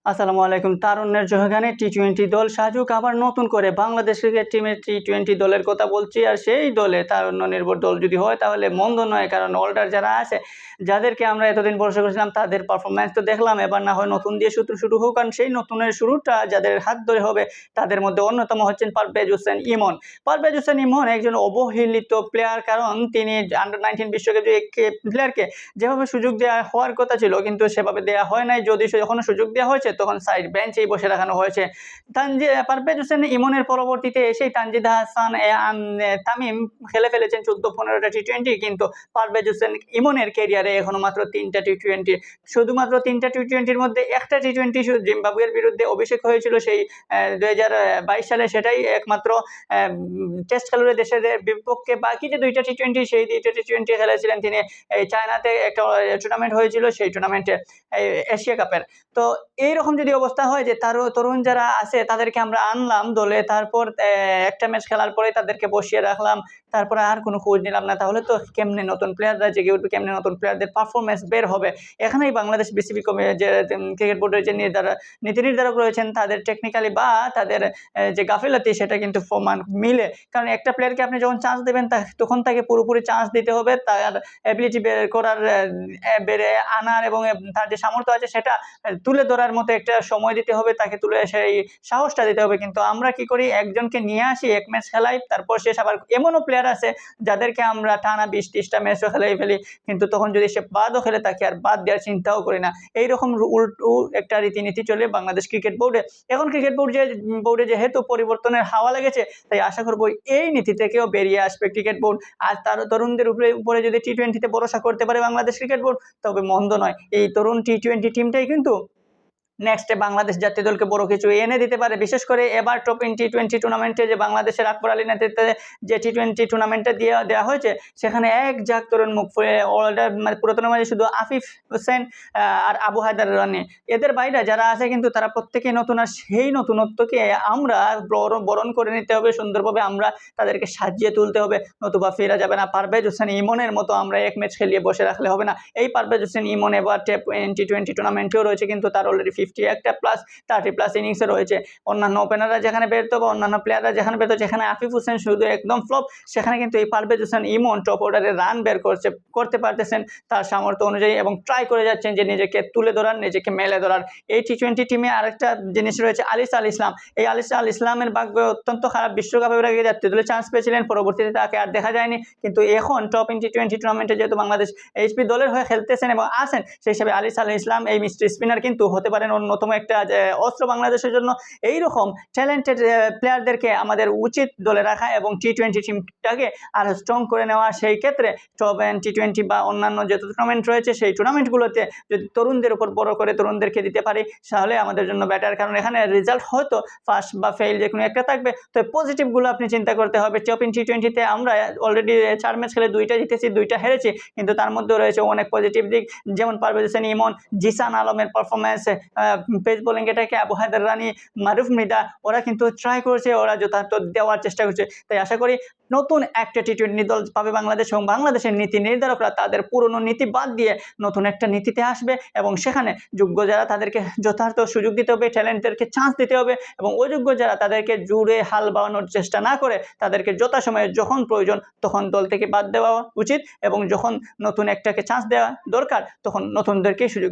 আসসালামু আলাইকুম। তারুণ্যের জয়গানে টি-20 দল সাজুক আবার নতুন করে বাংলাদেশ ক্রিকেট টিমের টি-20 দলের কথা বলছি। আর সেই দলে তারুণ্য নির্ভর দল যদি হয় তাহলে মন্দ নয়, কারণ অলরাউন্ডার যারা আছে, যাদেরকে আমরা এতদিন ভরসা করেছিলাম তাদের পারফরম্যান্স তো দেখলাম। এবার না হয় নতুন দিয়ে শুরু হোক, কারণ সেই নতুনের শুরুটা যাদের হাত ধরে হবে তাদের মধ্যে অন্যতম হচ্ছেন পারভেজ হোসেন ইমন। পারভেজ হোসেন ইমন একজন অবহেলিত প্লেয়ার, কারণ তিনি আন্ডার-19 বিশ্বকাপে প্লেয়ারকে যেভাবে সুযোগ দেওয়া হওয়ার কথা ছিল কিন্তু সেভাবে দেওয়া হয় নাই। যদি যখন সুযোগ দেওয়া হয়েছে তখন সাইড বেঞ্চেই বসে রাখানো হয়েছে। পারভেজ হোসেন ইমনের পরবর্তীতে এসেই তানজিদ হাসান তামিম খেলে ফেলেছেন 14-15টা টি-20, কিন্তু পারভেজ হোসেন ইমনের ক্যারিয়ারে এখনো মাত্র 3টা টি-20। শুধুমাত্র 3টা টি-20-র মধ্যে একটা টি-20 জিম্বাবুয়ের বিরুদ্ধে অভিষেক হয়েছিল সেই 2022 সালে, সেটাই একমাত্র টেস্ট খেলুড়ে দেশের বিপক্ষে। বাকি যে 2টা টি-20 সেই 2টা টি-20 খেলেছিলেন তিনি এই চায়নাতে একটা টুর্নামেন্ট হয়েছিল, সেই টুর্নামেন্টে এশিয়া কাপের। তো এইরকম যদি অবস্থা হয় যে তরুণ যারা আছে তাদেরকে আমরা আনলাম দলে, তারপর একটা ম্যাচ খেলার পরে তাদেরকে বসিয়ে রাখলাম, তারপরে আর কোনো খোঁজ নিলাম না, তাহলে তো কেমনে নতুন প্লেয়াররা জেগে উঠবে, কেমনে নতুন প্লেয়ারদের পারফরমেন্স বের হবে? এখানেই বাংলাদেশ বিসিবি যে ক্রিকেট বোর্ডের যে নীতি নির্ধারক রয়েছেন তাদের টেকনিক্যালি বা তাদের যে গাফিলতি সেটা কিন্তু প্রমাণ মিলে। কারণ একটা প্লেয়ারকে আপনি যখন চান্স দেবেন তখন তাকে পুরোপুরি চান্স দিতে হবে, তার অ্যাবিলিটি বের করার, বেড়ে আনার এবং তার যে সামর্থ্য আছে সেটা তুলে ধরার মতো একটা সময় দিতে হবে, তাকে তুলে সেই সাহসটা দিতে হবে। কিন্তু আমরা কি করি, একজনকে নিয়ে আসি, এক ম্যাচ খেলাই, তারপর শেষ। আবার এমনও প্লেয়ার আছে যাদেরকে আমরা টানা 20-30টা ম্যাচও খেলাই ফেলি, কিন্তু তখন যদি সে বাদও খেলে তাকে আর বাদ দেওয়ার চিন্তাও করি না। এইরকম উল্টো একটা রীতিনীতি চলে বাংলাদেশ ক্রিকেট বোর্ডে। এখন ক্রিকেট বোর্ডে যেহেতু পরিবর্তনের হাওয়া লেগেছে, তাই আশা করবো এই নীতি থেকেও বেরিয়ে আসবে ক্রিকেট বোর্ড। আর তার তরুণদের উপরে যদি টি-20-তে ভরসা করতে পারে বাংলাদেশ ক্রিকেট বোর্ড তবে মন্দ নয়। এই তরুণ টি-20 টিমটাই কিন্তু নেক্সটে বাংলাদেশ জাতীয় দলকে বড় কিছু এনে দিতে পারে। বিশেষ করে এবার টি-20 টুর্নামেন্টে যে বাংলাদেশের আকবর আলী নেতৃত্বে যে টি-20 টুর্নামেন্টটা দেওয়া হয়েছে, সেখানে এক ঝাঁক তরুণ মুখ অলরাউন্ডার, মানে পুরাতন মাঝে শুধু আফিফ হোসেন আর আবু হায়দার রানি, এদের বাইরে যারা আছে কিন্তু তারা প্রত্যেকেই নতুন। আর সেই নতুনত্বকে আমরা বরণ করে নিতে হবে সুন্দরভাবে, আমরা তাদেরকে সাজিয়ে তুলতে হবে, নতুবা ফেরা যাবে না। পারভেজ হোসেন ইমনের মতো আমরা এক ম্যাচ খেলিয়ে বসে রাখলে হবে না। এই পারভেজ হোসেন ইমন এবার টি-20 টুর্নামেন্টেও রয়েছে, কিন্তু তার অলরেডি 50+ 30+ ইনিংসে রয়েছে। অন্যান্য ওপেনাররা যেখানে বেরোতো বা অন্যান্য প্লেয়াররা যেখানে বেরোতো, যেখানে আফিফ হোসেন শুধু একদম ফ্লপ, সেখানে কিন্তু এই পারভেজ হোসেন ইমন টপ অর্ডারে রান বের করতে পারতেছেন তার সামর্থ্য অনুযায়ী, এবং ট্রাই করে যাচ্ছেন যে নিজেকে তুলে ধরার, নিজেকে মেলে ধরার। এই টি-20 টিমে আরেকটা জিনিস রয়েছে, আলিস আল ইসলাম। এই আলিস আল ইসলামের ভাগ্য অত্যন্ত খারাপ। বিশ্বকাপে আগে জাতীয় দলে চান্স পেয়েছিলেন, পরবর্তীতে তাকে আর দেখা যায়নি, কিন্তু এখন টপ টি-20 টুর্নামেন্টে যেহেতু বাংলাদেশ এইচপি দলের হয়ে খেলতেছেন এবং আসেন, সেই হিসাবে আলিস আল ইসলাম এই মিস্ট্রি স্পিনার কিন্তু হতে পারেন অন্যতম একটা অস্ত্র বাংলাদেশের জন্য। এইরকম ট্যালেন্টেড প্লেয়ারদেরকে আমাদের উচিত দলে রাখা এবং টি-20 টিমটাকে আরো স্ট্রং করে নেওয়া। সেই ক্ষেত্রে টপ টি-20 বা অন্যান্য যে টুর্নামেন্ট রয়েছে সেই টুর্নামেন্টগুলোতে যদি তরুণদের উপর বড় করে তরুণদেরকে দিতে পারি তাহলে আমাদের জন্য বেটার, কারণ এখানে রেজাল্ট হয়তো ফার্স্ট বা ফেল যে কোনো একটা থাকবে। তো পজিটিভগুলো আপনি চিন্তা করতে হবে। টপ টি-20-তে আমরা অলরেডি 4 ম্যাচ খেলে 2টা জিতেছি, 2টা হেরেছি, কিন্তু তার মধ্যে রয়েছে অনেক পজিটিভ দিক, যেমন পারভেজ হোসেন ইমন, জিসান আলমের পারফরমেন্স, পেস বোলিং এটাকে আবু হায়দার রানি, মারুফ মৃদা, ওরা কিন্তু ট্রাই করছে, ওরা যথার্থ দেওয়ার চেষ্টা করছে। তাই আশা করি নতুন একটা টি-20 দল পাবে বাংলাদেশ, এবং বাংলাদেশের নীতি নির্ধারকরা তাদের পুরনো নীতি বাদ দিয়ে নতুন একটা নীতিতে আসবে, এবং সেখানে যোগ্য যারা তাদেরকে যথার্থ সুযোগ দিতে হবে, ট্যালেন্টদেরকে চান্স দিতে হবে, এবং অযোগ্য যারা তাদেরকে জুড়ে হাল বাওয়ানোর চেষ্টা না করে তাদেরকে যথাসময়ে যখন প্রয়োজন তখন দল থেকে বাদ দেওয়া উচিত, এবং যখন নতুন একটাকে চান্স দেওয়া দরকার তখন নতুনদেরকেই সুযোগ